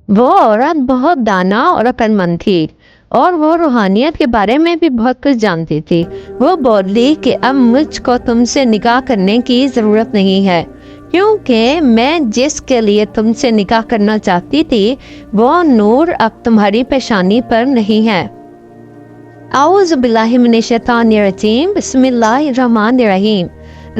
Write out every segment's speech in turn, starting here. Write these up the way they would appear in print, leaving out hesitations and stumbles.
وہ عورت بہت دانا اور عقلمند تھی اور وہ روحانیت کے بارے میں بھی بہت کچھ جانتی تھی۔ وہ بولی کہ اب مجھ کو تم سے نکاح کرنے کی ضرورت نہیں ہے، کیونکہ میں جس کے لیے تم سے نکاح کرنا چاہتی تھی وہ نور اب تمہاری پیشانی پر نہیں ہے۔ اعوذ باللہ من الشیطان الرجیم، بسم اللہ الرحمن الرحیم۔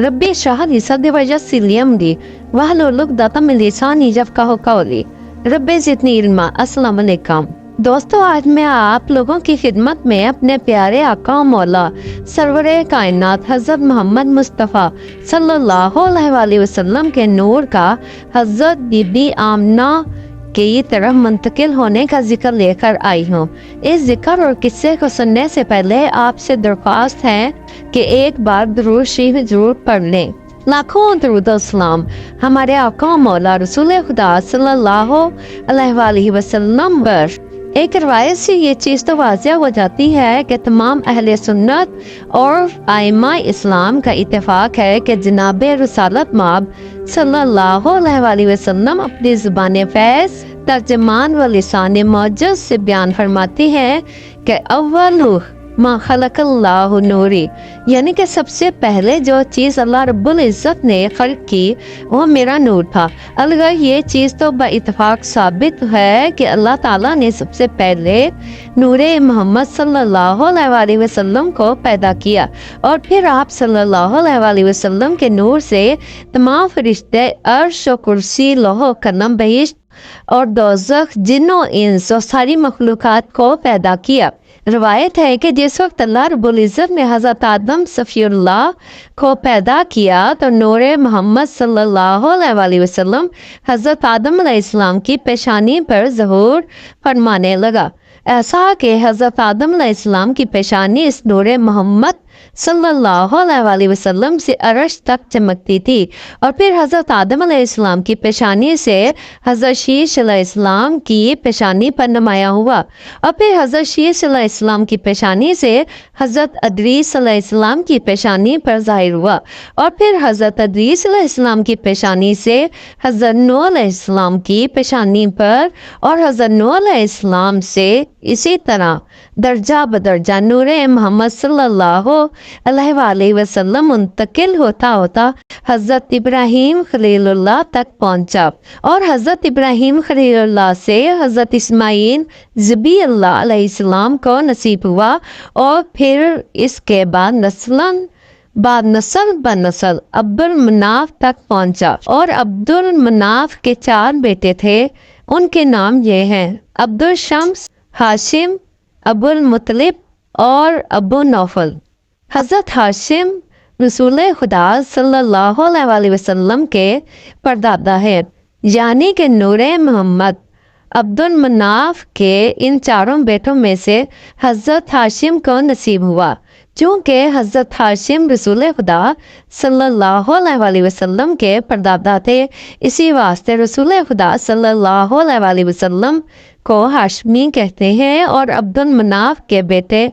ربی اشرح لی صدری ویسر لی امری واحلل عقدۃ من لسانی یفقہوا قولی رب زدنی علما۔ السلام علیکم دوستو، آج میں آپ لوگوں کی خدمت میں اپنے پیارے آقا و مولا سرور کائنات حضرت محمد مصطفیٰ صلی اللہ علیہ وآلہ وسلم کے نور کا حضرت بی بی آمنہ کی طرف منتقل ہونے کا ذکر لے کر آئی ہوں۔ اس ذکر اور قصے کو سننے سے پہلے آپ سے درخواست ہے کہ ایک بار درود شریف ضرور پڑھ لیں۔ لاکھوں درود و سلام ہمارے آقا و مولا رسول خدا صلی اللہ علیہ وآلہ وسلم پر۔ ایک روایت سے یہ چیز تو واضح ہو جاتی ہے کہ تمام اہل سنت اور ائمہ اسلام کا اتفاق ہے کہ جناب رسالت مآب صلی اللہ علیہ وآلہ وسلم اپنی زبان فیض ترجمان و لسان معجز سے بیان فرماتی ہے کہ اول ما خلق اللہ نوری، یعنی کہ سب سے پہلے جو چیز اللہ رب العزت نے خلق کی وہ میرا نور تھا۔ البتہ یہ چیز تو با اتفاق ثابت ہے کہ اللہ تعالیٰ نے سب سے پہلے نور محمد صلی اللہ علیہ وآلہ وسلم کو پیدا کیا اور پھر آپ صلی اللہ علیہ وآلہ وسلم کے نور سے تمام فرشتے، عرش و کرسی، لوح و قلم، بہشت اور دوزخ، جن و انس اور ساری مخلوقات کو پیدا کیا۔ روایت ہے کہ جس وقت اللہ رب العزت نے حضرت آدم صفی اللہ کو پیدا کیا تو نور محمد صلی اللہ علیہ وآلہ وسلم حضرت آدم علیہ السلام کی پیشانی پر ظہور فرمانے لگا، ایسا کہ حضرت آدم علیہ السلام کی پیشانی اس نور محمد صلی اللہ علیہ وآلہ وسلم سے عرش تک چمکتی تھی، اور پھر حضرت آدم علیہ السلام کی پیشانی سے حضرت شیش علیہ السلام کی پیشانی پر نمایاں ہوا، اور پھر حضرت شیش علیہ السلام کی پیشانی سے حضرت ادریس علیہ السلام کی پیشانی پر ظاہر ہوا، اور پھر حضرت ادریس علیہ السلام کی پیشانی سے حضرت نوح علیہ السلام کی پیشانی پر، اور حضرت نوح علیہ السلام سے اسی طرح درجہ بدرجہ نور محمد صلی اللہ علیہ وآلہ وسلم منتقل ہوتا ہوتا حضرت ابراہیم خلیل اللہ تک پہنچا، اور حضرت ابراہیم خلیل اللہ سے حضرت اسماعیل ذبیح اللہ علیہ السلام کو نصیب ہوا، اور پھر اس کے بعد نسل بنسل عبد المناف تک پہنچا، اور عبد المناف کے 4 بیٹے تھے۔ ان کے نام یہ ہیں: عبد الشمس، ہاشم، ابو المطلب اور ابو نوفل۔ حضرت ہاشم رسول خدا صلی اللہ علیہ وآلہ وسلم کے پردادا ہے، یعنی کہ نور محمد۔ عبد المناف کے ان 4 بیٹوں میں سے حضرت ہاشم کو نصیب ہوا۔ چونکہ حضرت ہاشم رسول خدا صلی اللہ علیہ وآلہ وسلم کے پردادا تھے، اسی واسطے رسول خدا صلی اللہ علیہ وآلہ وسلم کو ہاشمی کہتے ہیں، اور عبد المناف کے بیٹے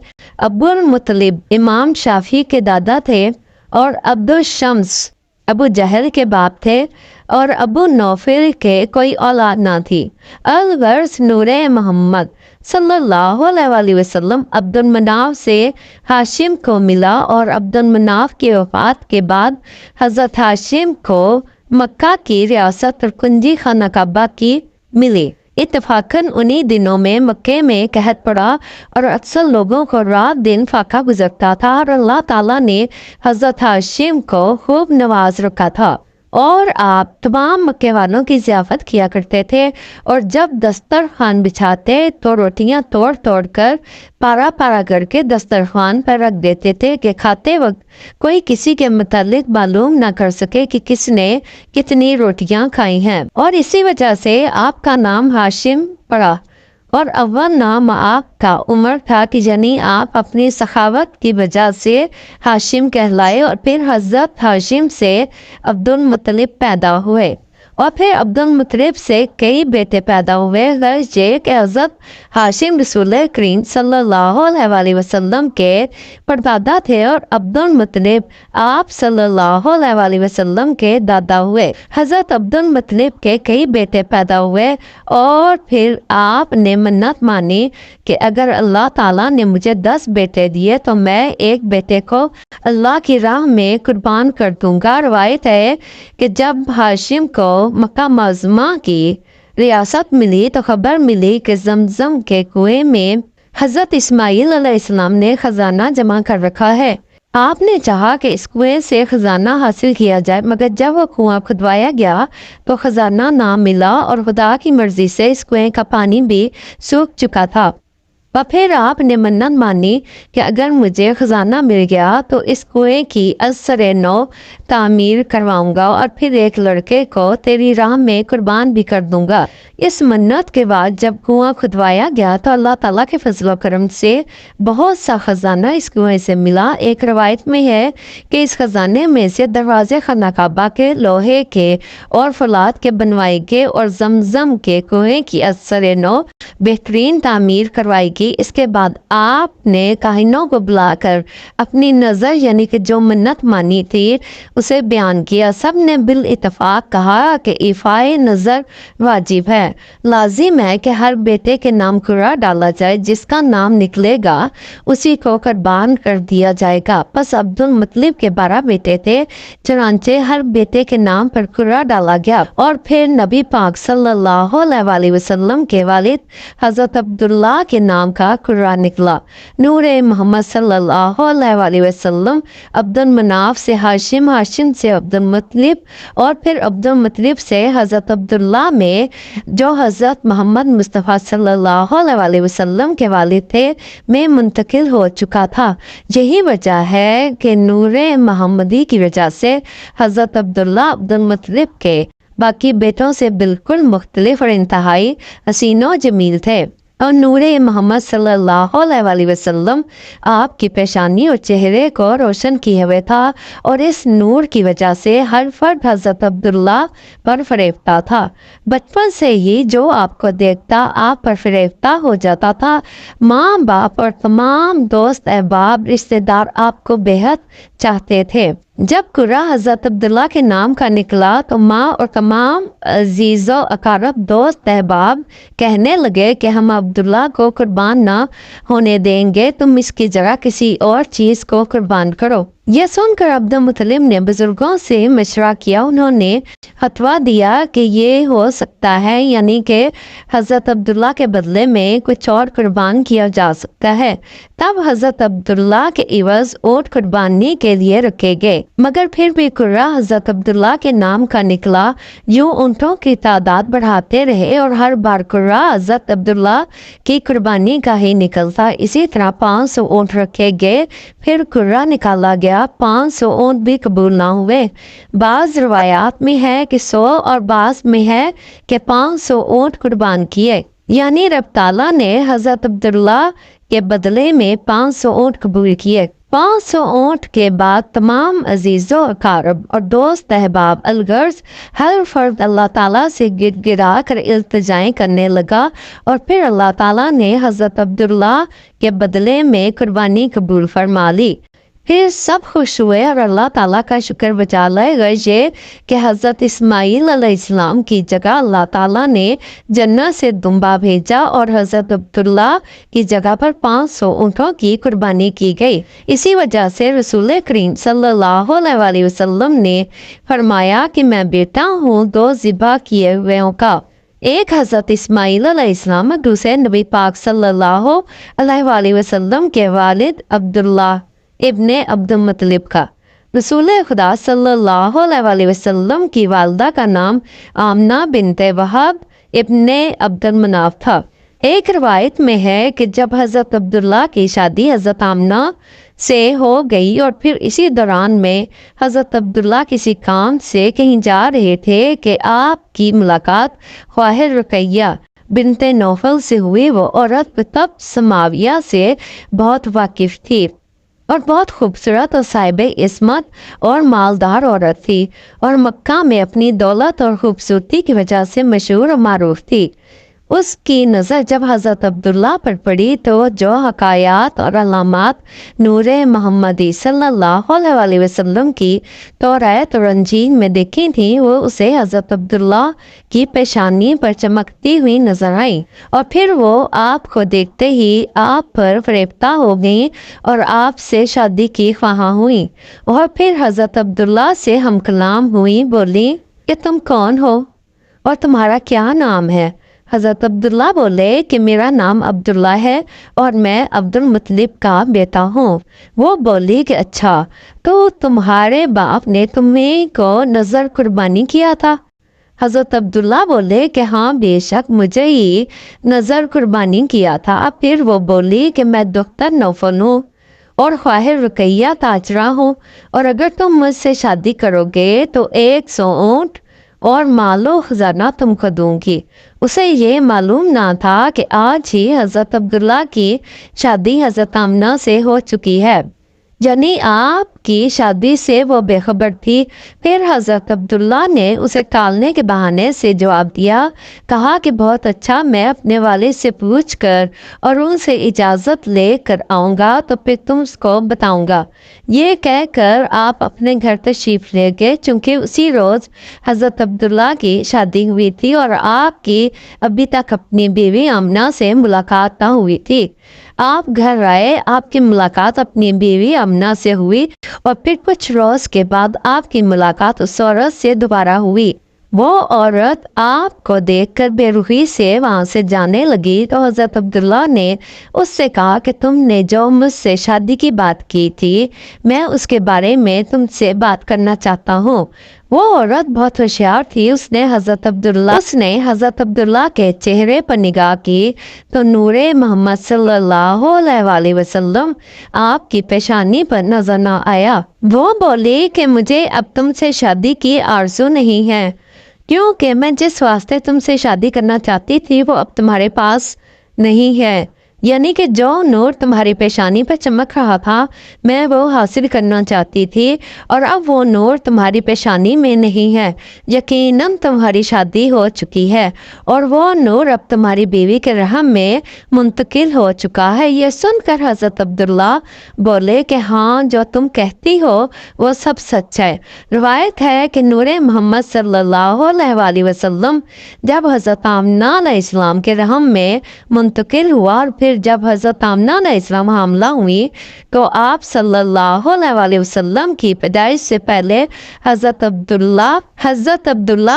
ابو المطلب امام شافعی کے دادا تھے، اور عبد الشمس ابو جہل کے باپ تھے، اور ابو نوفل کے کوئی اولاد نہ تھی۔ الغرض نور محمد صلی اللہ علیہ وآلہ وسلم عبد المناف سے ہاشم کو ملا، اور عبد المناف کی وفات کے بعد حضرت ہاشم کو مکہ کی ریاست اور کنجی خانہ کعبہ کی ملی۔ اتفاقاً انہی دنوں میں مکے میں قحط پڑا اور اکثر لوگوں کو رات دن فاقہ گزرتا تھا، اور اللہ تعالیٰ نے حضرت ہاشم کو خوب نواز رکھا تھا، اور آپ تمام مکے والوں کی ضیافت کیا کرتے تھے، اور جب دسترخوان بچھاتے تو روٹیاں توڑ توڑ کر پارا پارا کر کے دسترخوان پر رکھ دیتے تھے کہ کھاتے وقت کوئی کسی کے متعلق معلوم نہ کر سکے کہ کس نے کتنی روٹیاں کھائی ہیں، اور اسی وجہ سے آپ کا نام ہاشم پڑا، اور اول نام آپ کا عمر تھا کہ یعنی آپ اپنی سخاوت کی وجہ سے ہاشم کہلائے، اور پھر حضرت ہاشم سے عبد المطلب پیدا ہوئے، اور پھر عبدالمطلب سے کئی بیٹے پیدا ہوئے، غرض یہ کہ حضرت ہاشم رسول کریم صلی اللہ علیہ وسلم کے پردادا تھے اور عبدالمطلب آپ صلی اللہ علیہ وسلم کے دادا ہوئے۔ حضرت عبدالمطلب کے کئی بیٹے پیدا ہوئے اور پھر آپ نے منت مانی کہ اگر اللہ تعالیٰ نے مجھے 10 بیٹے دیے تو میں ایک بیٹے کو اللہ کی راہ میں قربان کر دوں گا۔ روایت ہے کہ جب ہاشم کو مکہ معظمہ کی ریاست ملی تو خبر ملی کہ زمزم کے کنویں میں حضرت اسماعیل علیہ السلام نے خزانہ جمع کر رکھا ہے۔ آپ نے چاہا کہ اس کنویں سے خزانہ حاصل کیا جائے، مگر جب وہ کنواں کھدوایا گیا تو خزانہ نہ ملا اور خدا کی مرضی سے اس کنویں کا پانی بھی سوکھ چکا تھا۔ اور پھر آپ نے منت مانی کہ اگر مجھے خزانہ مل گیا تو اس کنویں کی ازسر نو تعمیر کرواؤں گا اور پھر ایک لڑکے کو تیری راہ میں قربان بھی کر دوں گا۔ اس منت کے بعد جب کنواں کھدوایا گیا تو اللہ تعالیٰ کے فضل و کرم سے بہت سا خزانہ اس کنویں سے ملا۔ ایک روایت میں ہے کہ اس خزانے میں سے دروازے خانہ کعبہ کے لوہے کے اور فولاد کے بنوائے گئے اور زمزم کے کنویں کی ازسر نو بہترین تعمیر کروائی گئی۔ اس کے بعد آپ نے کاہنوں کو بلا کر اپنی نظر یعنی کہ جو منت مانی تھی اسے بیان کیا۔ سب نے بالاتفاق کہا کہ ایفائے نظر واجب ہے، لازم ہے کہ ہر بیٹے کے نام قرعہ ڈالا جائے، جس کا نام نکلے گا اسی کو قربان کر دیا جائے گا۔ پس عبدالمطلب کے 12 بیٹے تھے، چنانچہ ہر بیٹے کے نام پر قرعہ ڈالا گیا اور پھر نبی پاک صلی اللہ علیہ وسلم کے والد حضرت عبداللہ کے نام کا قرعہ نکلا۔ نور محمد صلی اللہ علیہ وسلم عبد المناف سے ہاشم، ہاشم سے عبدالمطلب اور پھر عبدالمطلب سے حضرت عبداللہ میں جو حضرت محمد مصطفیٰ صلی اللہ علیہ وسلم کے والد تھے میں منتقل ہو چکا تھا۔ یہی وجہ ہے کہ نور محمدی کی وجہ سے حضرت عبداللہ عبدالمطلب کے باقی بیٹوں سے بالکل مختلف اور انتہائی حسین و جمیل تھے، اور نور محمد صلی اللہ علیہ وسلم آپ کی پیشانی اور چہرے کو روشن کیے ہوئے تھا، اور اس نور کی وجہ سے ہر فرد حضرت عبداللہ پر فریفتہ تھا۔ بچپن سے ہی جو آپ کو دیکھتا آپ پر فریفتہ ہو جاتا تھا۔ ماں باپ اور تمام دوست احباب رشتہ دار آپ کو بےحد چاہتے تھے۔ جب قرعہ حضرت عبداللہ کے نام کا نکلا تو ماں اور تمام عزیز و اقارب دوست احباب کہنے لگے کہ ہم عبداللہ کو قربان نہ ہونے دیں گے، تم اس کی جگہ کسی اور چیز کو قربان کرو۔ یہ سن کر عبدالمطلب نے بزرگوں سے مشورہ کیا۔ انہوں نے فتویٰ دیا کہ یہ ہو سکتا ہے، یعنی کہ حضرت عبداللہ کے بدلے میں کچھ اور قربان کیا جا سکتا ہے۔ تب حضرت عبداللہ کے عوض اونٹ قربانی کے لیے رکھے گئے، مگر پھر بھی قرعہ حضرت عبداللہ کے نام کا نکلا۔ یوں اونٹوں کی تعداد بڑھاتے رہے اور ہر بار قرعہ حضرت عبداللہ کی قربانی کا ہی نکلتا۔ اسی طرح 500 اونٹ رکھے گئے، پھر قرعہ نکالا گیا، 500 اونٹ بھی قبول نہ ہوئے۔ بعض روایات میں ہے کہ 100 اور بعض میں ہے کہ 500 اونٹ قربان کیے، یعنی رب تعالیٰ نے حضرت عبداللہ کے بدلے میں 500 اونٹ قبول کیے۔ 500 اونٹ کے بعد تمام عزیز و اقارب اور دوست احباب الغرض ہر فرد اللہ تعالیٰ سے گڑ گڑا کر التجائیں کرنے لگا، اور پھر اللہ تعالیٰ نے حضرت عبداللہ کے بدلے میں قربانی قبول فرما لی۔ پھر سب خوش ہوئے اور اللہ تعالیٰ کا شکر بجا لائے گئے یہ کہ حضرت اسماعیل علیہ السلام کی جگہ اللہ تعالیٰ نے جنت سے دمبا بھیجا اور حضرت عبداللہ کی جگہ پر 500 اونٹوں کی قربانی کی گئی۔ اسی وجہ سے رسول کریم صلی اللہ علیہ وسلم نے فرمایا کہ میں بیٹا ہوں 2 ذبح کیے ہوئےوں کا، ایک حضرت اسماعیل علیہ السلام اور دوسرے نبی پاک صلی اللہ علیہ وسلم کے والد عبداللہ ابن عبدالمطلب کا۔ رسول خدا صلی اللہ علیہ وسلم کی والدہ کا نام آمنہ بنت وہب ابن عبد المناف تھا۔ ایک روایت میں ہے کہ جب حضرت عبداللہ کی شادی حضرت آمنہ سے ہو گئی اور پھر اسی دوران میں حضرت عبداللہ کسی کام سے کہیں جا رہے تھے کہ آپ کی ملاقات خواہر رقیہ بنت نوفل سے ہوئی۔ وہ عورت تب سماویہ سے بہت واقف تھی اور بہت خوبصورت اور صاحب عصمت اور مالدار عورت تھی، اور مکہ میں اپنی دولت اور خوبصورتی کی وجہ سے مشہور اور معروف تھی۔ اس کی نظر جب حضرت عبداللہ پر پڑی تو جو حکایات اور علامات نور محمدی صلی اللہ علیہ وسلم کی توریت اور انجیل میں دیکھی تھیں، وہ اسے حضرت عبداللہ کی پیشانی پر چمکتی ہوئی نظر آئیں، اور پھر وہ آپ کو دیکھتے ہی آپ پر فریفتہ ہو گئیں اور آپ سے شادی کی خواہاں ہوئیں، اور پھر حضرت عبداللہ سے ہم کلام ہوئیں، بولی کہ تم کون ہو اور تمہارا کیا نام ہے؟ حضرت عبداللہ بولے کہ میرا نام عبداللہ ہے اور میں عبد المطلب کا بیٹا ہوں۔ وہ بولی کہ اچھا، تو تمہارے باپ نے تمہیں کو نظر قربانی کیا تھا؟ حضرت عبداللہ بولے کہ ہاں بے شک مجھے ہی نظر قربانی کیا تھا۔ پھر وہ بولی کہ میں دختر نوفل ہوں اور خواہر رقیہ تاجرہ ہوں، اور اگر تم مجھ سے شادی کرو گے تو 100 اونٹ اور مال و خزانہ تم کو دوں گی۔ اسے یہ معلوم نہ تھا کہ آج ہی حضرت عبداللہ کی شادی حضرت آمنہ سے ہو چکی ہے، یعنی آپ کی شادی سے وہ بے خبر تھی۔ پھر حضرت عبداللہ نے اسے ٹالنے کے بہانے سے جواب دیا، کہا کہ بہت اچھا، میں اپنے والد سے پوچھ کر اور ان سے اجازت لے کر آؤں گا تو پھر تم کو بتاؤں گا۔ یہ کہہ کر آپ اپنے گھر تشریف لے گئے، چونکہ اسی روز حضرت عبداللہ کی شادی ہوئی تھی اور آپ کی ابھی تک اپنی بیوی آمنہ سے ملاقات نہ ہوئی تھی۔ آپ گھر آئے، آپ کی ملاقات اپنی بیوی آمنہ سے ہوئی، اور پھر کچھ روز کے بعد آپ کی ملاقات اس عورت سے دوبارہ ہوئی۔ وہ عورت آپ کو دیکھ کر بے رخی سے وہاں سے جانے لگی تو حضرت عبداللہ نے اس سے کہا کہ تم نے جو مجھ سے شادی کی بات کی تھی، میں اس کے بارے میں تم سے بات کرنا چاہتا ہوں۔ وہ عورت بہت ہوشیار تھی، اس نے حضرت عبداللہ کے چہرے پر نگاہ کی تو نور محمد صلی اللہ علیہ وسلم آپ کی پیشانی پر نظر نہ آیا۔ وہ بولی کہ مجھے اب تم سے شادی کی آرزو نہیں ہے، کیونکہ میں جس واسطے تم سے شادی کرنا چاہتی تھی وہ اب تمہارے پاس نہیں ہے، یعنی کہ جو نور تمہاری پیشانی پر چمک رہا تھا میں وہ حاصل کرنا چاہتی تھی، اور اب وہ نور تمہاری پیشانی میں نہیں ہے۔ یقیناً تمہاری شادی ہو چکی ہے اور وہ نور اب تمہاری بیوی کے رحم میں منتقل ہو چکا ہے۔ یہ سن کر حضرت عبداللہ بولے کہ ہاں، جو تم کہتی ہو وہ سب سچ ہے۔ روایت ہے کہ نور محمد صلی اللہ علیہ وسلم جب حضرت آمنہ علیہ السلام کے رحم میں منتقل ہوا اور پھر جب حضرت آمنہ علیہ السلام حاملہ ہوئی تو آپ صلی اللہ علیہ وسلم کی پیدائش سے پہلے حضرت عبداللہ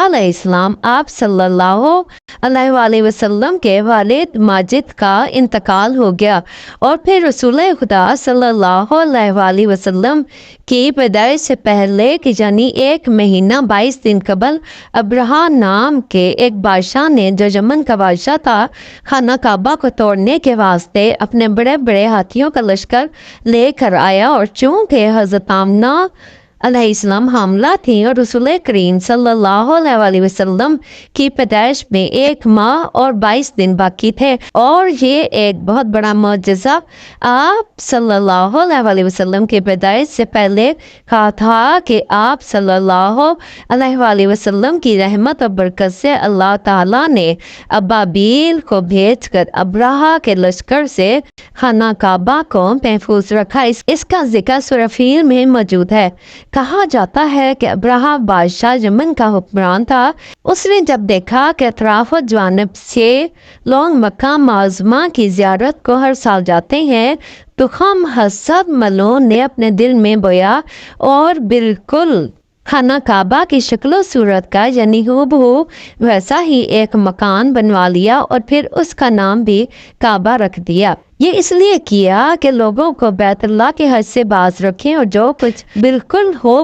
علیہ السلام آپ صلی اللہ علیہ وسلم کے والد ماجد کا انتقال ہو گیا، اور پھر رسول خدا صلی اللہ علیہ وسلم کی پیدائش سے پہلے کہ یعنی 1 مہینہ 22 دن قبل ابرہہ نام کے ایک بادشاہ نے، جو یمن کا بادشاہ تھا، خانہ کعبہ کو توڑنے کے واسطے اپنے بڑے بڑے ہاتھیوں کا لشکر لے کر آیا، اور چونکہ حضرت آمنہ علیہ السلام حاملہ تھیں اور رسول کریم صلی اللہ علیہ وسلم کی پیدائش میں 1 ماہ اور 22 دن باقی تھے، اور یہ ایک بہت بڑا معجزہ آپ صلی اللہ علیہ وسلم کی پیدائش سے پہلے کہا تھا کہ آپ صلی اللہ علیہ وسلم کی رحمت اور برکت سے اللہ تعالیٰ نے ابابیل کو بھیج کر ابرہہ کے لشکر سے خانہ کعبہ کو محفوظ رکھا۔ اس کا ذکر سورہ فیل میں موجود ہے۔ کہا جاتا ہے کہ ابرہہ بادشاہ یمن کا حکمران تھا۔ اس نے جب دیکھا کہ اطراف و جانب سے لوگ مکہ معظمہ کی زیارت کو ہر سال جاتے ہیں تو ہم حسد ملعون نے اپنے دل میں بویا اور بالکل خانہ کعبہ کی شکل و صورت کا یعنی ہو ویسا ہی ایک مکان بنوا لیا اور پھر اس کا نام بھی کعبہ رکھ دیا۔ یہ اس لیے کیا کہ لوگوں کو بیت اللہ کے حج سے باز رکھیں اور جو کچھ بالکل ہو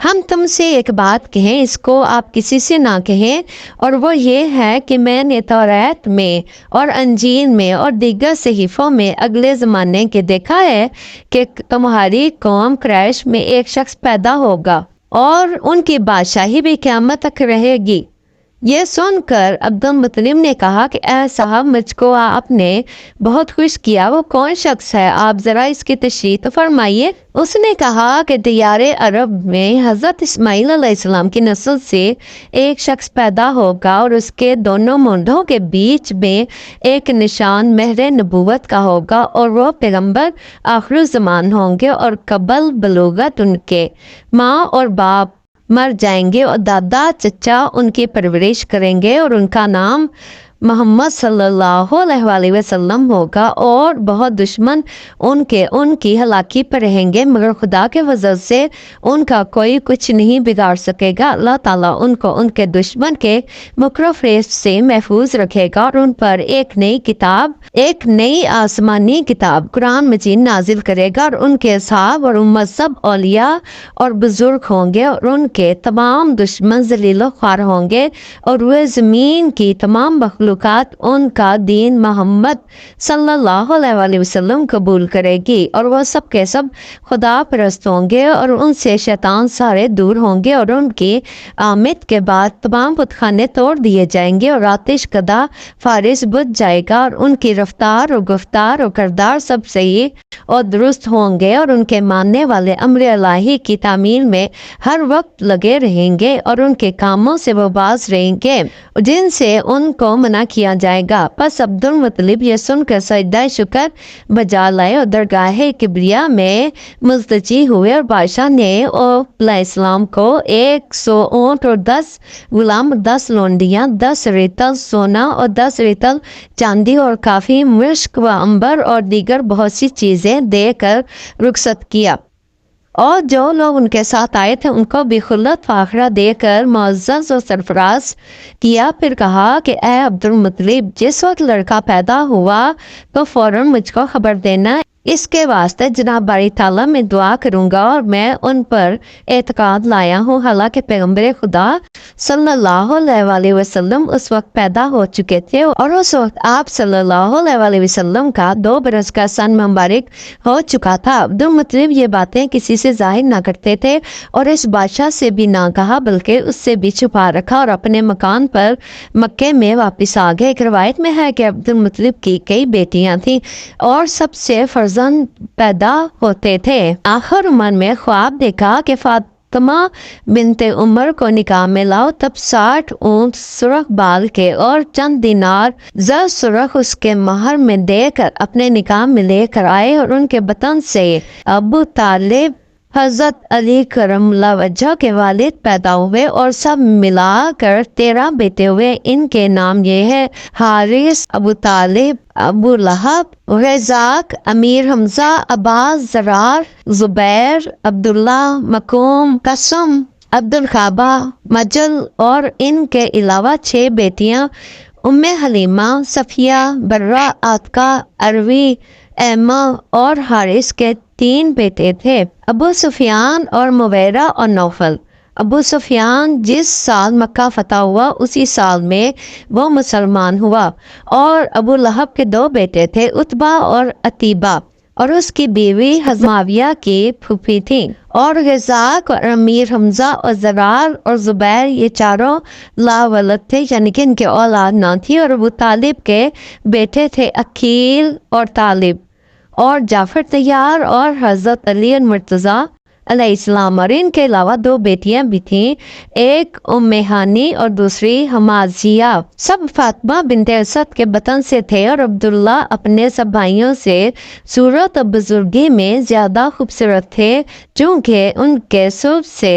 ہم تم سے ایک بات کہیں، اس کو آپ کسی سے نہ کہیں، اور وہ یہ ہے کہ میں نے توریت میں اور انجیل میں اور دیگر صحیفوں میں اگلے زمانے کے دیکھا ہے کہ تمہاری قوم قریش میں ایک شخص پیدا ہوگا اور ان کی بادشاہی بھی قیامت تک رہے گی۔ یہ سن کر عبد المطلب نے کہا کہ اے صاحب، مجھ کو آپ نے بہت خوش کیا، وہ کون شخص ہے؟ آپ ذرا اس کی تشریح تو فرمائیے۔ اس نے کہا کہ دیار عرب میں حضرت اسماعیل علیہ السلام کی نسل سے ایک شخص پیدا ہوگا اور اس کے دونوں مونڈھوں کے بیچ میں ایک نشان مہر نبوت کا ہوگا، اور وہ پیغمبر آخر الزمان ہوں گے، اور قبل بلوغت ان کے ماں اور باپ مر جائیں گے اور دادا چچا ان کی پرورش کریں گے، اور ان کا نام محمد صلی اللہ علیہ وآلہ وسلم ہوگا، اور بہت دشمن ان کی ہلاکی پر رہیں گے، مگر خدا کے فضل سے ان کا کوئی کچھ نہیں بگاڑ سکے گا۔ اللہ تعالیٰ ان کو ان کے دشمن کے مکر و فریب سے محفوظ رکھے گا، اور ان پر ایک نئی آسمانی کتاب قرآن مجید نازل کرے گا، اور ان کے اصحاب اور امت سب اولیاء اور بزرگ ہوں گے، اور ان کے تمام دشمن ذلیل و خوار ہوں گے، اور وہ زمین کی تمام مخلوقات ان کا دین محمد صلی اللہ علیہ وآلہ وسلم قبول کرے گی، اور وہ سب کے سب خدا پرست ہوں گے، اور ان سے شیطان سارے دور ہوں گے، اور ان کی آمد کے بعد تمام بت خانے توڑ دیے جائیں گے، اور آتش کدا فارس بجھ جائے گا، اور ان کی رفتار اور گفتار اور کردار سب صحیح اور درست ہوں گے، اور ان کے ماننے والے امر الہی کی تعمیل میں ہر وقت لگے رہیں گے، اور ان کے کاموں سے وہ باز رہیں گے جن سے ان کو منع کیا جائے گا۔ پس عبد المطلب یہ سن کر سجدہ شکر بجا لائے اور درگاہ کبریا میں ملتجی ہوئے، اور بادشاہ نے علیہ السلام کو 100 اونٹ اور 10 غلام، 10 لونڈیاں، 10 ریتل سونا اور 10 ریتل چاندی اور کافی مشک و عنبر اور دیگر بہت سی چیزیں دے کر رخصت کیا، اور جو لوگ ان کے ساتھ آئے تھے ان کو بھی خلت فاخرہ دے کر معزز و سرفراز کیا۔ پھر کہا کہ اے عبد المطلب، جس وقت لڑکا پیدا ہوا تو فوراً مجھ کو خبر دینا، اس کے واسطے جناب باری تعالیٰ میں دعا کروں گا، اور میں ان پر اعتقاد لایا ہوں، حالانکہ پیغمبر خدا صلی اللہ علیہ وآلہ وسلم اس وقت پیدا ہو چکے تھے، اور اس وقت آپ صلی اللہ علیہ وآلہ وسلم کا 2 برس کا سن مبارک ہو چکا تھا۔ عبد المطلب یہ باتیں کسی سے ظاہر نہ کرتے تھے، اور اس بادشاہ سے بھی نہ کہا، بلکہ اس سے بھی چھپا رکھا، اور اپنے مکان پر مکے میں واپس آ گئے۔ ایک روایت میں ہے کہ عبد المطلب کی کئی بیٹیاں تھیں اور سب سے فرزند پیدا ہوتے تھے۔ آخر عمر میں خواب دیکھا کہ فاطمہ بنت عمر کو نکاح میں لاؤ، تب 60 اونٹ سرخ بال کے اور چند دینار زر سرخ اس کے مہر میں دے کر اپنے نکاح میں لے کر آئے، اور ان کے بطن سے ابو طالب حضرت علی کرم اللہ وجہ کے والد پیدا ہوئے، اور سب ملا کر 13 بیٹے ہوئے۔ ان کے نام یہ ہے: حارث، ابو طالب، ابو لہب، رزاق، امیر حمزہ، عباس، زرار، زبیر، عبداللہ، مکوم، قسم، عبد الخابہ، مجل، اور ان کے علاوہ 6 بیٹیاں: ام حلیمہ، صفیہ، برہ، عاتقہ، عروی، ایمہ، اور حارث کے 3 بیٹے تھے: ابو سفیان اور مویرہ اور نوفل۔ ابو سفیان جس سال مکہ فتح ہوا اسی سال میں وہ مسلمان ہوا، اور ابو لہب کے 2 بیٹے تھے، عتبہ اور عتیبہ، اور اس کی بیوی معاویہ کی پھوپھی تھیں، اور رزاق اور امیر حمزہ اور زرار اور زبیر یہ 4 لا ولد تھے، یعنی کہ ان کے اولاد نہ تھی، اور ابو طالب کے بیٹے تھے عقیل اور طالب اور جعفر طیار اور حضرت علی مرتضیٰ علیہ السلام، اور ان کے علاوہ 2 بیٹیاں بھی تھیں، ایک ام ہانی اور دوسری حمازیہ۔ سب فاطمہ بنت اسد کے بطن سے تھے، اور عبداللہ اپنے سب بھائیوں سے صورت اور بزرگی میں زیادہ خوبصورت تھے، چونکہ ان کے سب سے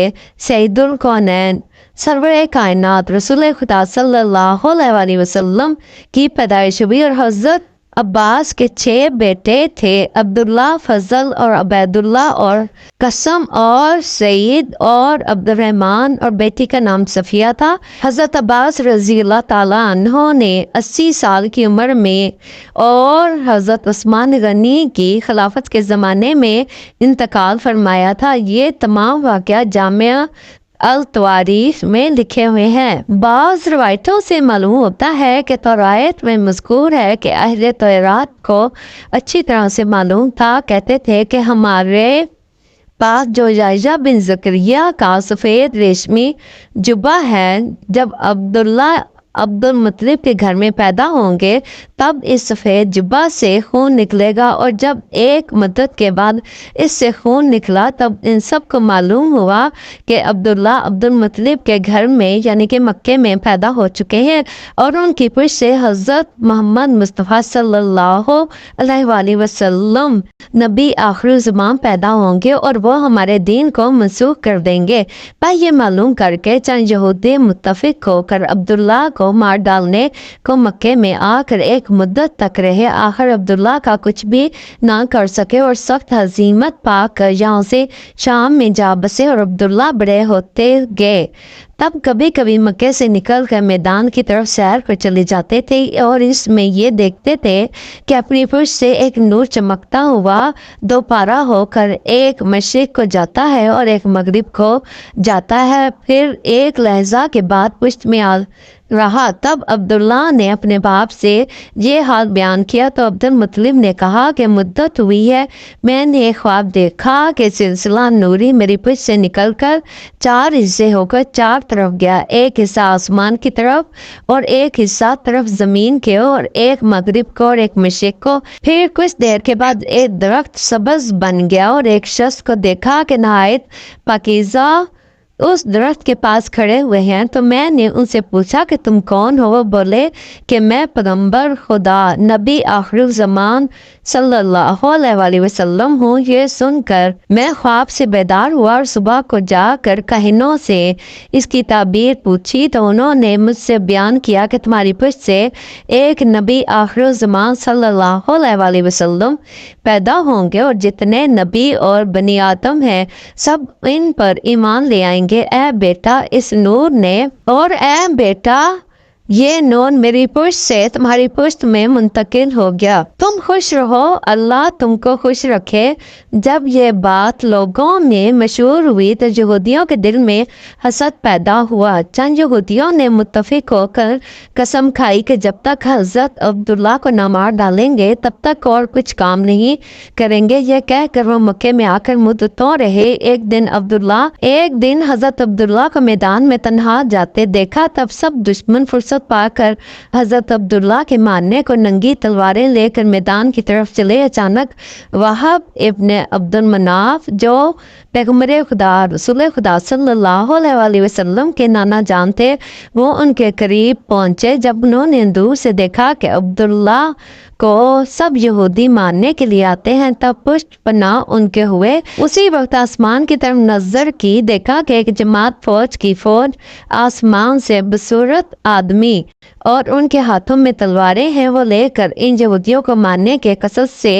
سید الکونین سرور کائنات رسول خدا صلی اللہ علیہ وآلہ وسلم کی پیدائش ہوئی، اور حضرت عباس کے 6 بیٹے تھے، عبداللہ، فضل اور عبیداللہ اور قسم اور سعید اور عبد الرحمن، اور بیٹی کا نام صفیہ تھا۔ حضرت عباس رضی اللہ تعالیٰ عنہ نے 80 سال کی عمر میں اور حضرت عثمان غنی کی خلافت کے زمانے میں انتقال فرمایا تھا۔ یہ تمام واقعات جامعہ التواریخ میں لکھے ہوئے ہیں۔ بعض روایتوں سے معلوم ہوتا ہے کہ توراۃ میں مذکور ہے کہ اہل توراۃ کو اچھی طرح سے معلوم تھا، کہتے تھے کہ ہمارے پاس جو یحییٰ بن زکریا کا سفید ریشمی جبہ ہے، جب عبداللہ عبد المطلب کے گھر میں پیدا ہوں گے تب اس سفید جبہ سے خون نکلے گا، اور جب ایک مدت کے بعد اس سے خون نکلا تب ان سب کو معلوم ہوا کہ عبداللہ عبد المطلب کے گھر میں یعنی کہ مکے میں پیدا ہو چکے ہیں، اور ان کی پشت سے حضرت محمد مصطفیٰ صلی اللہ علیہ وآلہ وسلم نبی آخر زمان پیدا ہوں گے اور وہ ہمارے دین کو منسوخ کر دیں گے۔ پر یہ معلوم کر کے چند یہودی متفق ہو کر عبداللہ کو مار ڈالنے کو مکے میں آ کر ایک مدت تک رہے، آخر عبداللہ کا کچھ بھی نہ کر سکے اور سخت ہزیمت پا کر یہاں سے شام میں جا بسے، اور عبداللہ بڑے ہوتے گئے۔ تب کبھی کبھی مکے سے نکل کر میدان کی طرف سیر پر چلے جاتے تھے اور اس میں یہ دیکھتے تھے کہ اپنی پشت سے ایک نور چمکتا ہوا دوپہرا ہو کر ایک مشرق کو جاتا ہے اور ایک مغرب کو جاتا ہے، پھر ایک لہجہ کے بعد پشت میں آ رہا۔ تب عبداللہ نے اپنے باپ سے یہ حال بیان کیا تو عبد المطلب نے کہا کہ مدت ہوئی ہے، میں نے ایک خواب دیکھا کہ سلسلہ نوری میری پشت سے نکل کر 4 حصے ہو کر 4 طرف گیا، ایک حصہ آسمان کی طرف اور ایک حصہ طرف زمین کے اور ایک مغرب کو اور ایک مشرق کو۔ پھر کچھ دیر کے بعد ایک درخت سبز بن گیا اور ایک شخص کو دیکھا کہ نہایت پاکیزہ اس درخت کے پاس کھڑے ہوئے ہیں، تو میں نے ان سے پوچھا کہ تم کون ہو؟ وہ بولے کہ میں پیغمبر خدا نبی آخر زمان صلی اللہ علیہ وآلہ وسلم ہوں۔ یہ سن کر میں خواب سے بیدار ہوا اور صبح کو جا کر کاہنوں سے اس کی تعبیر پوچھی تو انہوں نے مجھ سے بیان کیا کہ تمہاری پشت سے ایک نبی آخر زمان صلی اللہ علیہ وآلہ وسلم پیدا ہوں گے، اور جتنے نبی اور بنی آدم ہیں سب ان پر ایمان لے آئیں گے۔ اے بیٹا اس نور نے اور اے بیٹا یہ نور میری پشت سے تمہاری پشت میں منتقل ہو گیا، تم خوش رہو، اللہ تم کو خوش رکھے۔ جب یہ بات لوگوں میں مشہور ہوئی تو یہودیوں کے دل میں حسد پیدا ہوا۔ چند یہودیوں نے متفق ہو کر قسم کھائی کہ جب تک حضرت عبداللہ کو نہ مار ڈالیں گے تب تک اور کچھ کام نہیں کریں گے۔ یہ کہہ کر وہ مکے میں آ کر مدتوں رہے۔ ایک دن حضرت عبداللہ کو میدان میں تنہا جاتے دیکھا، تب سب دشمن فرصت پا کر حضرت عبداللہ کے مارنے کو ننگی تلواریں لے کر میدان کی طرف چلے۔ اچانک وہب ابن عبد المناف جو پیغمبر خدا رسول خدا صلی اللہ علیہ وآلہ وسلم کے نانا جان تھے، وہ ان کے قریب پہنچے۔ جب انہوں نے دور سے دیکھا کہ عبداللہ کو سب یہودی ماننے کے لیے آتے ہیں تب پشت پناہ ان کے ہوئے۔ اسی وقت آسمان کی طرف نظر کی، دیکھا کہ ایک جماعت فوج کی فوج آسمان سے بصورت آدمی اور ان کے ہاتھوں میں تلواریں ہیں، وہ لے کر ان یہودیوں کو مارنے کے قصد سے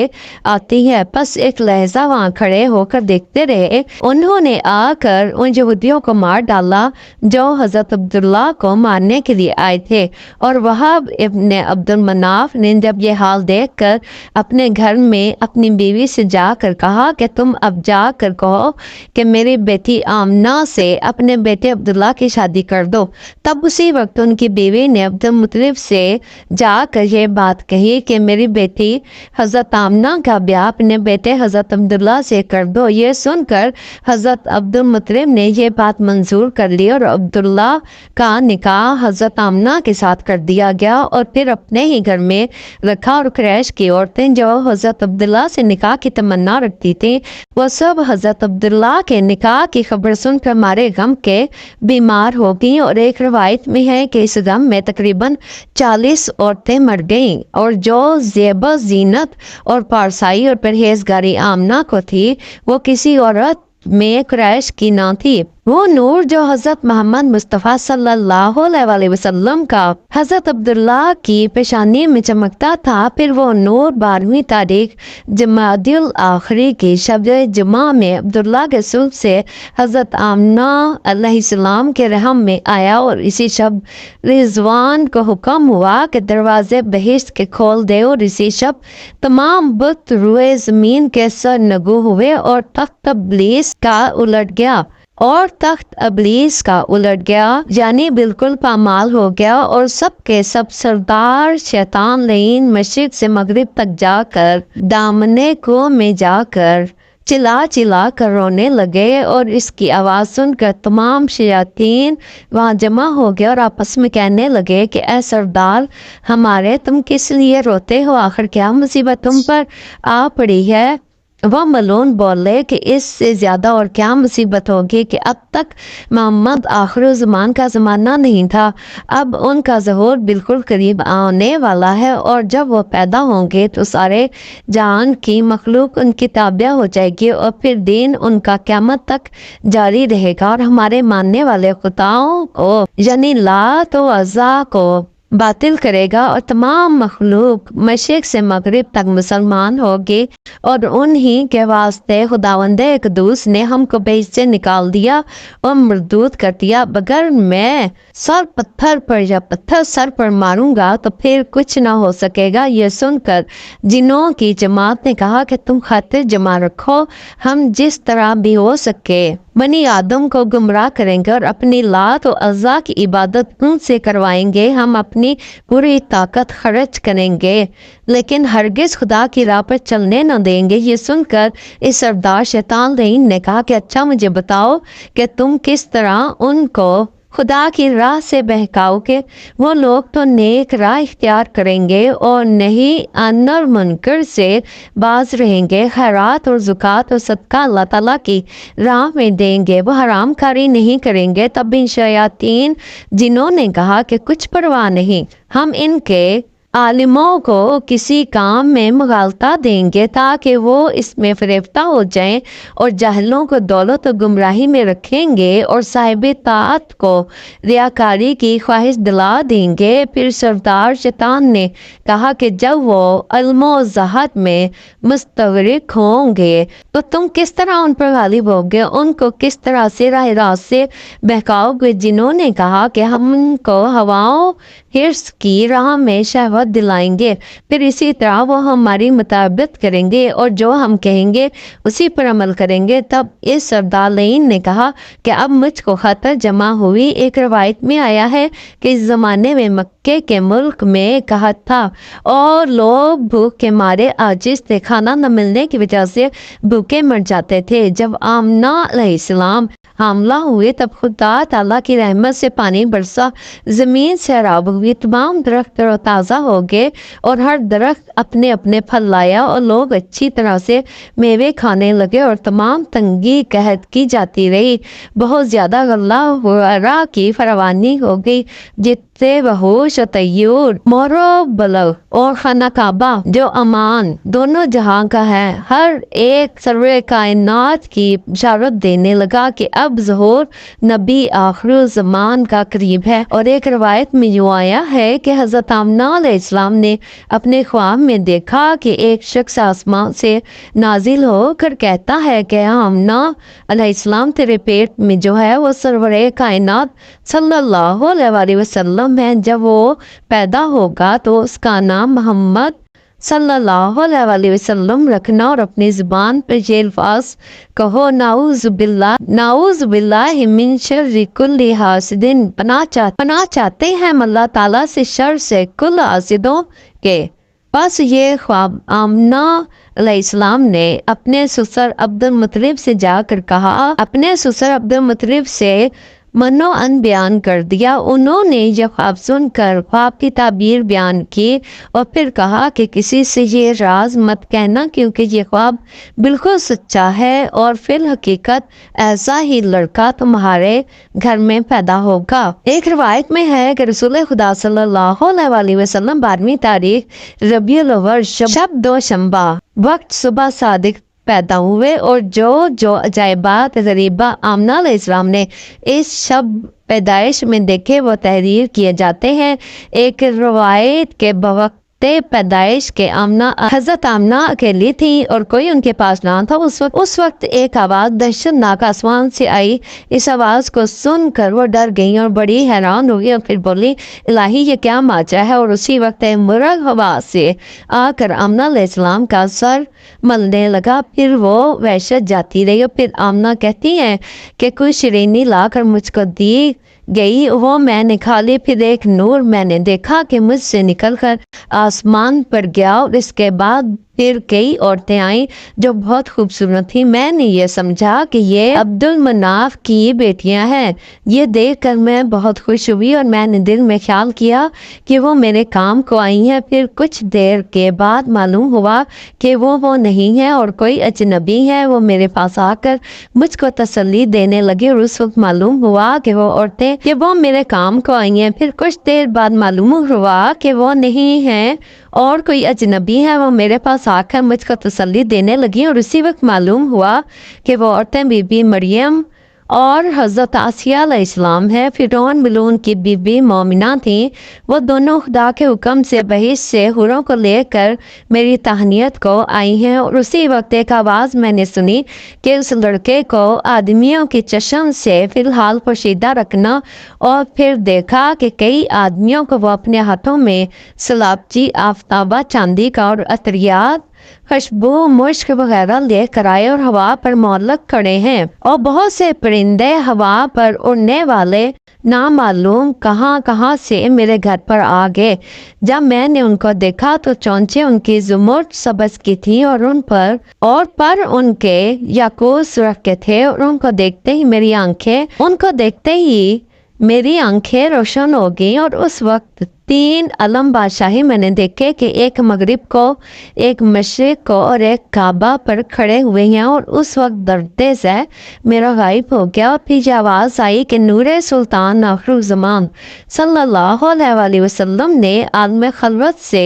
آتی ہے۔ پس ایک لہجہ وہاں کھڑے ہو کر دیکھتے رہے، انہوں نے آ کر ان یہودیوں کو مار ڈالا جو حضرت عبداللہ کو مارنے کے لیے آئے تھے، اور وہب ابن عبد المناف نے جب یہ حال دیکھ کر اپنے گھر میں اپنی بیوی سے جا کر کہا کہ تم اب جا کر کہو کہ میری بیٹی آمنہ سے اپنے بیٹے عبداللہ کی شادی کر دو۔ تب اسی وقت ان کی بیوی نے عبد المطلب سے جا کر یہ بات کہی کہ میری بیٹی حضرت آمنہ کا بیاہ اپنے بیٹے حضرت عبداللہ سے کر دو۔ یہ سن کر حضرت عبد المطلب نے یہ بات منظور کر لی اور عبداللہ کا نکاح حضرت آمنہ کے ساتھ کر دیا گیا، اور پھر اپنے ہی گھر میں رکھا، اور قریش کی عورتیں جو حضرت عبداللہ سے نکاح کی تمنا رکھتی تھیں وہ سب حضرت عبداللہ کے نکاح کی خبر سن کر مارے غم کے بیمار ہو گئیں، اور ایک روایت میں ہے کہ اس غم میں تقریباً 40 عورتیں مر گئیں، اور جو زیبہ زینت اور پارسائی اور پرہیزگاری آمنہ کو تھی وہ کسی عورت میں قریش کی نہ تھی۔ وہ نور جو حضرت محمد مصطفیٰ صلی اللہ علیہ وسلم کا حضرت عبداللہ کی پیشانی میں چمکتا تھا، پھر وہ نور 12ویں تاریخ جمادی الاخری کی شب جمعہ میں عبداللہ کے صلب سے حضرت آمنہ علیہ السلام کے رحم میں آیا، اور اسی شب رضوان کو حکم ہوا کہ دروازے بہشت کے کھول دے، اور اسی شب تمام بت روئے زمین کے سر نگو ہوئے اور تخت ابلیس کا الٹ گیا، یعنی بالکل پامال ہو گیا، اور سب کے سب سردار شیطان لعین مشرق سے مغرب تک جا کر دامنے کو میں جا کر چلا کر رونے لگے، اور اس کی آواز سن کر تمام شیاطین وہاں جمع ہو گئے اور آپس میں کہنے لگے کہ اے سردار ہمارے، تم کس لیے روتے ہو؟ آخر کیا مصیبت تم پر آ پڑی ہے؟ وہ ملعون بولے کہ اس سے زیادہ اور کیا مصیبت ہوگی کہ اب تک محمد آخر زمان کا زمانہ نہیں تھا، اب ان کا ظہور بالکل قریب آنے والا ہے، اور جب وہ پیدا ہوں گے تو سارے جہان کی مخلوق ان کی تابع ہو جائے گی، اور پھر دین ان کا قیامت تک جاری رہے گا، اور ہمارے ماننے والے خداؤں کو یعنی لات و عزا کو باطل کرے گا، اور تمام مخلوق مشرق سے مغرب تک مسلمان ہوگی، اور انہی کے واسطے خداوند قدوس نے ہم کو بہشت سے نکال دیا اور مردود کر دیا، بگر میں سر پتھر سر پر ماروں گا تو پھر کچھ نہ ہو سکے گا۔ یہ سن کر جنوں کی جماعت نے کہا کہ تم خاطر جمع رکھو، ہم جس طرح بھی ہو سکے بنی آدم کو گمراہ کریں گے اور اپنی لات و عزا کی عبادت ان سے کروائیں گے، ہم اپنی پوری طاقت خرچ کریں گے، لیکن ہرگز خدا کی راہ پر چلنے نہ دیں گے۔ یہ سن کر اس سردار شیطان لعین نے کہا کہ اچھا مجھے بتاؤ کہ تم کس طرح ان کو خدا کی راہ سے بہکاؤ گے؟ وہ لوگ تو نیک راہ اختیار کریں گے اور نہیں عن اور منکر سے باز رہیں گے، خیرات اور زکوٰۃ اور صدقہ اللہ تعالیٰ کی راہ میں دیں گے، وہ حرام کاری نہیں کریں گے۔ تب ان شیاطین جنوں نے کہا کہ کچھ پرواہ نہیں، ہم ان کے عالموں کو کسی کام میں مغالطہ دیں گے تاکہ وہ اس میں فریفتہ ہو جائیں، اور جاہلوں کو دولت و گمراہی میں رکھیں گے اور صاحب طاعت کو ریاکاری کی خواہش دلا دیں گے۔ پھر سردار شیطان نے کہا کہ جب وہ علم و زہد میں مستغرق ہوں گے تو تم کس طرح ان پر غالب ہوگے، ان کو کس طرح سے راہ راست سے بہکاؤ گے؟ جنہوں نے کہا کہ ہم ان کو ہواؤں حرص کی راہ میں شہوت دلائیں گے، پھر اسی طرح وہ ہماری مطابقت کریں گے اور جو ہم کہیں گے اسی پر عمل کریں گے۔ تب اس سردار لعین نے کہا کہ اب مجھ کو خطر جمع ہوئی۔ ایک روایت میں آیا ہے کہ اس زمانے میں مکے کے ملک میں قحط تھا اور لوگ بھوک کے مارے عاجز تھے، کھانا نہ ملنے کی وجہ سے بھوکے مر جاتے تھے۔ جب آمنہ علیہ السلام حاملہ ہوئے تب خدا تعالیٰ کی رحمت سے پانی برسا، زمین سیراب ہوئی، تمام درخت تر و تازہ ہو گئے اور ہر درخت اپنے اپنے پھل لایا اور لوگ اچھی طرح سے میوے کھانے لگے اور تمام تنگی قحط کی جاتی رہی۔ بہت زیادہ غلہ وغیرہ کی فراوانی ہو گئی، جتنے وحوش و طیور، مور و بلغ اور خانہ کعبہ جو امان دونوں جہاں کا ہے، ہر ایک سرور کائنات کی بشارت دینے لگا کہ اب ظہور نبی آخر زمان کا قریب ہے۔ اور ایک روایت میں یوں آیا ہے کہ حضرت آمنہ علیہ السلام نے اپنے خواب میں دیکھا کہ ایک شخص آسمان سے نازل ہو کر کہتا ہے کہ آمنہ علیہ السلام تیرے پیٹ میں جو ہے وہ سرور کائنات صلی اللہ علیہ وسلم ہے، جب وہ پیدا ہوگا تو اس کا نام محمد صلی اللہ علیہ وسلم رکھنا اور اپنی زبان پر یہ الفاظ کہو، نعوذ باللہ من شر کل حاسد، پناہ چاہتے ہیں ہم اللہ تعالیٰ سے شر سے کل حاسدوں کے۔ بس یہ خواب آمنہ علیہ السلام نے اپنے سسر عبد المطلب سے جا کر کہا، اپنے سسر عبد المطلب سے منو ان بیان کر دیا۔ انہوں نے یہ خواب سن کر خواب کی تعبیر بیان کی اور پھر کہا کہ کسی سے یہ راز مت کہنا کیونکہ یہ خواب بالکل سچا ہے اور فی الحقیقت ایسا ہی لڑکا تمہارے گھر میں پیدا ہوگا۔ ایک روایت میں ہے کہ رسول خدا صلی اللہ علیہ وسلم 12ویں تاریخ ربیع الاول شب دوشنبہ وقت صبح صادق پیدا ہوئے اور جو عجائبات غریبہ آمنہ علیہ السلام نے اس شب پیدائش میں دیکھے وہ تحریر کیے جاتے ہیں۔ ایک روایت کے بوقت پیدائش کے حضرت آمنہ اکیلی تھی اور کوئی ان کے پاس نہ تھا۔ اس وقت ایک آواز دہشتناک آسمان سے آئی۔ اس آواز کو سن کر وہ ڈر گئی اور بڑی حیران ہوئی اور پھر بولی، الہی یہ کیا ماجرا ہے؟ اور اسی وقت مرغ ہوا سے آ کر آمنہ علیہ السلام کا سر ملنے لگا۔ پھر وہ وحشت جاتی رہی اور پھر آمنہ کہتی ہیں کہ کوئی شیرینی لا کر مجھ کو دی گئی، وہ میں نے کھا لی۔ پھر ایک نور میں نے دیکھا کہ مجھ سے نکل کر آسمان پر گیا اور اس کے بعد پھر کئی عورتیں آئیں جو بہت خوبصورت تھیں۔ میں نے یہ سمجھا کہ یہ عبد المناف کی بیٹیاں ہیں۔ یہ دیکھ کر میں بہت خوش ہوئی اور میں نے دل میں خیال کیا کہ وہ میرے کام کو آئی ہیں۔ پھر کچھ دیر کے بعد معلوم ہوا کہ وہ نہیں ہے اور کوئی اجنبی ہے۔ وہ میرے پاس آ کر مجھ کو تسلی دینے لگی اور اس وقت معلوم ہوا کہ وہ عورتیں کہ وہ میرے کام کو آئی ہیں۔ پھر کچھ دیر بعد معلوم ہوا کہ وہ نہیں ہیں اور کوئی اجنبی ہے۔ وہ میرے پاس آ کر مجھ کو تسلی دینے لگی اور اسی وقت معلوم ہوا کہ وہ عورتیں بی بی مریم اور حضرت آسیہ علیہ السلام ہے۔ فرعون ملعون کی بی بی مومنہ تھیں۔ وہ دونوں خدا کے حکم سے بہشت سے حوروں کو لے کر میری تہنیت کو آئی ہیں۔ اور اسی وقت ایک آواز میں نے سنی کہ اس لڑکے کو آدمیوں کی چشم سے فی الحال پوشیدہ رکھنا، اور پھر دیکھا کہ کئی آدمیوں کو وہ اپنے ہاتھوں میں سلاپچی، آفتابہ، چاندی کا اور عطریات، خوشبو، مشک وغیرہ لے کر آئے اور ہوا پر معلق کھڑے ہیں، اور بہت سے پرندے ہوا پر اڑنے والے نامعلوم کہاں کہاں سے میرے گھر پر آ گئے۔ جب میں نے ان کو دیکھا تو چونچے ان کی زمرد سبز کی تھی اور پر ان کے یاقوت سرخ کے تھے، اور ان کو دیکھتے ہی میری آنکھیں روشن ہو گئیں۔ اور اس وقت 3 علم بادشاہی میں نے دیکھے کہ ایک مغرب کو، ایک مشرق کو اور ایک کعبہ پر کھڑے ہوئے ہیں۔ اور اس وقت درد سے میرا غائب ہو گیا، اور پھر آواز آئی کہ نور سلطان آخرالزمان صلی اللہ علیہ وآلہ وسلم نے عالم خلوت سے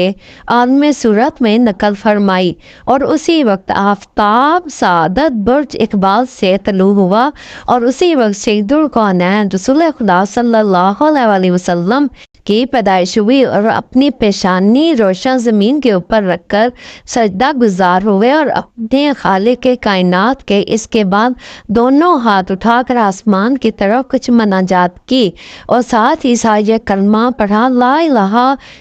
عالم صورت میں نقل فرمائی، اور اسی وقت آفتاب سعادت برج اقبال سے طلوع ہوا، اور اسی وقت سید الکونین رسول خدا صلی اللہ علیہ وآلہ وسلم کی پیدائش ہوئی، اور اپنی پیشانی روشن زمین کے اوپر رکھ کر سجدہ گزار ہوئے اور اپنے خالق کائنات کے اس کے بعد دونوں ہاتھ اٹھا کر آسمان کی طرف کچھ مناجات کی، اور ساتھ ہی ساتھ یہ کلمہ پڑھا، لا الہ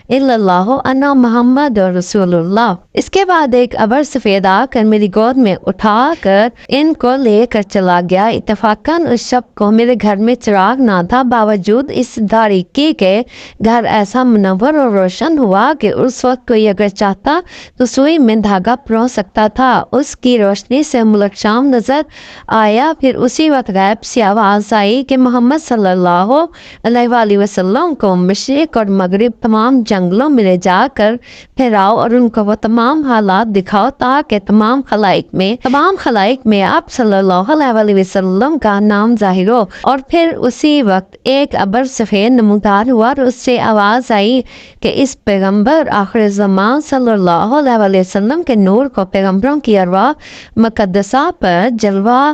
الا اللہ انا محمد رسول اللہ۔ اس کے بعد ایک ابر سفید آ کر میری گود میں اٹھا کر ان کو لے کر چلا گیا۔ اتفاقاً اس شب کو میرے گھر میں چراغ نہ تھا، باوجود اس تاریکی کے گھر ایسا منور اور روشن ہوا کہ اس وقت کوئی اگر چاہتا تو سوئی میں دھاگا پرو سکتا تھا۔ اس کی روشنی سے ملک شام نظر آیا۔ پھر اسی وقت غیب سے آواز آئی کہ محمد صلی اللہ علیہ وآلہ وسلم کو مشرق اور مغرب تمام جنگلوں میں لے جا کر پھیراؤ اور ان کو وہ تمام حالات دکھاؤ تاکہ تمام خلائق میں آپ صلی اللہ علیہ وآلہ وسلم کا نام ظاہر ہو۔ اور پھر اسی وقت ایک ابر سفید نمودار ہوا اور اس سے آواز آئی کہ اس پیغمبر آخر زمان صلی اللہ علیہ وآلہ وسلم کے نور کو پیغمبروں کی ارواح مقدسہ پر جلوہ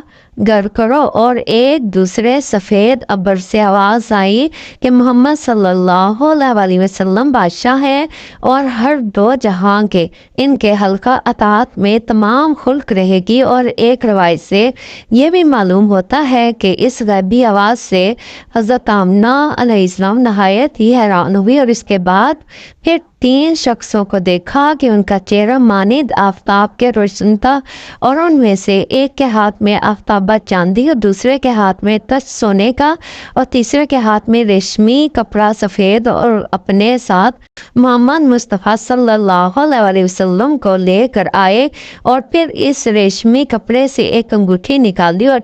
گر کرو۔ اور ایک دوسرے سفید ابر سے آواز آئی کہ محمد صلی اللہ علیہ وآلہ وسلم بادشاہ ہے اور ہر 2 جہاں کے، ان کے حلقہ اطاعت میں تمام خلق رہے گی۔ اور ایک روایت سے یہ بھی معلوم ہوتا ہے کہ اس غیبی آواز سے حضرت آمنہ علیہ السلام نہایت ہی حیران ہوئی، اور اس کے بعد پھر 3 شخصوں کو دیکھا کہ ان کا چہرہ مانند آفتاب کے روشن تھا، اور ان میں سے ایک کے ہاتھ میں آفتابہ چاندی اور دوسرے کے ہاتھ میں تج سونے کا اور تیسرے کے ہاتھ میں ریشمی کپڑا سفید، اور اپنے ساتھ محمد مصطفیٰ صلی اللہ علیہ وآلہ وسلم کو لے کر آئے، اور پھر اس ریشمی کپڑے سے ایک انگوٹھی نکالی، اور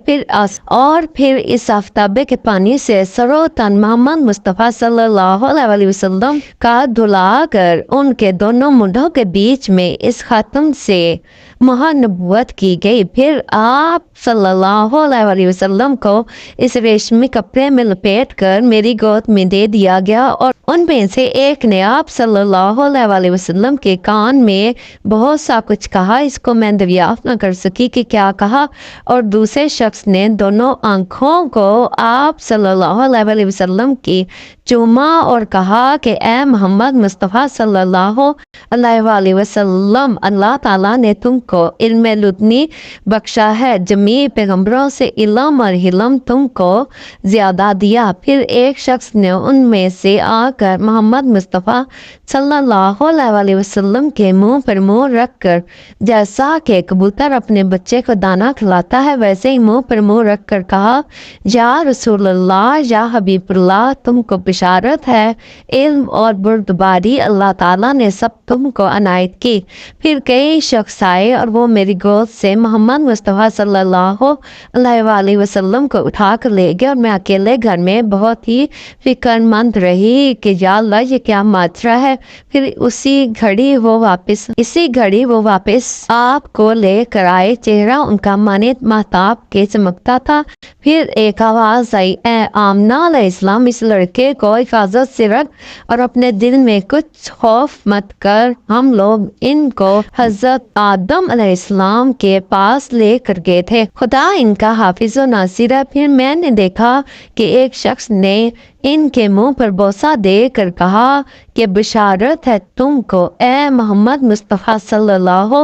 پھر اس آفتابے کے پانی سے سر و تن محمد مصطفیٰ صلی اللہ علیہ وآلہ وسلم کا دھلا کر ان کے دونوں منڈوں کے بیچ میں اس خاتم سے مہر نبوت کی گئی۔ پھر آپ صلی اللہ علیہ وسلم کو اس ریشمی کپڑے میں لپیٹ کر میری گود میں دے دیا گیا، اور ان میں سے ایک نے آپ صلی اللہ علیہ وسلم کے کان میں بہت سا کچھ کہا، اس کو میں دریافت نہ کر سکی کہ کیا کہا، اور دوسرے شخص نے دونوں آنکھوں کو آپ صلی اللہ علیہ وسلم کی چوما اور کہا کہ اے محمد مصطفیٰ صلی اللہ علیہ وسلم، اللہ تعالیٰ نے تم کو علم لدنی بخشا ہے، جمیع پیغمبروں سے علم اور حلم تم کو زیادہ دیا۔ پھر ایک شخص نے ان میں سے آ کر محمد مصطفیٰ صلی اللہ علیہ وسلم کے منہ پر منہ رکھ کر، جیسا کہ کبوتر اپنے بچے کو دانا کھلاتا ہے ویسے ہی منہ پر منہ رکھ کر کہا، یا رسول اللہ، یا حبیب اللہ، تم کو بشارت ہے، علم اور بردباری اللہ تعالیٰ نے سب تم کو عنایت کی۔ پھر کئی شخص آئے اور وہ میری گود سے محمد مصطفیٰ صلی اللہ علیہ وسلم کو اٹھا کر لے گئے، اور میں اکیلے گھر میں بہت ہی فکر مند رہی کہ یا اللہ یہ کیا ماجرا ہے۔ پھر اسی گھڑی وہ واپس آپ کو لے کر آئے، چہرہ ان کا مانند مہتاب کے چمکتا تھا۔ پھر ایک آواز آئی، اے آمنہ علیہ السلام، اس لڑکے کو حفاظت سے رکھ اور اپنے دل میں کچھ خوف مت کر، ہم لوگ ان کو حضرت آدم علیہ السلام کے پاس لے کر گئے تھے، خدا ان کا حافظ و ناصر ہے۔ پھر میں نے دیکھا کہ ایک شخص نے ان کے منہ پر بوسہ دے کر کہا کہ بشارت ہے تم کو اے محمد مصطفیٰ صلی اللہ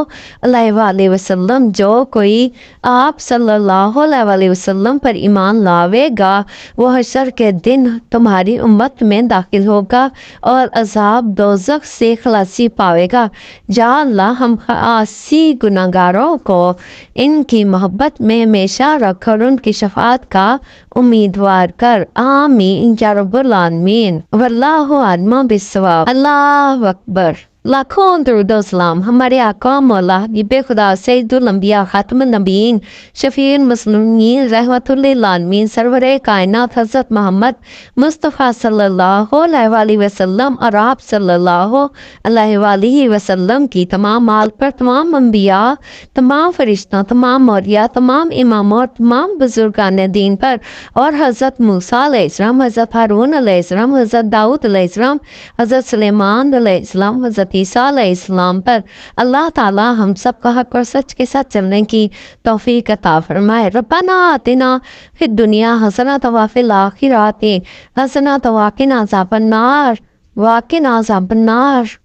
علیہ وسلم، جو کوئی آپ صلی اللہ علیہ وسلم پر ایمان لاوے گا وہ حشر کے دن تمہاری امت میں داخل ہوگا اور عذاب دوزخ سے خلاصی پاوے گا۔ یا اللہ ہم خاصی گناہگاروں کو ان کی محبت میں ہمیشہ رکھ اور ان کی شفاعت کا امیدوار کر، آمین یا رب العالمین، واللہ اعلم بالصواب۔ اللہ اکبر۔ لاکھوں درود و سلام ہمارے آقا مولا حبیب خدا سید الانبیاء خاتم النبیین شفیع المسلمین رحمت للعالمین سرور کائنات حضرت محمد مصطفیٰ صلی اللہ علیہ وسلم اور آپ صلی اللہ علیہ وسلم کی تمام آل پر، تمام انبیاء، تمام فرشتوں، تمام اولیاء، تمام اماموں اور تمام بزرگان دین پر، اور حضرت موسیٰ علیہ السلام، حضرت ہارون علیہ السلام، حضرت داؤد علیہ السلام، حضرت سلیمان علیہ السلام، حضرت عیسیٰ علیہ السلام پر۔ اللہ تعالی ہم سب کو حق اور سچ کے ساتھ چلنے کی توفیق عطا فرمائے۔ ربنا آتنا فی الدنیا حسنۃ وفی الآخرۃ حسنۃ وقنا عذاب النار۔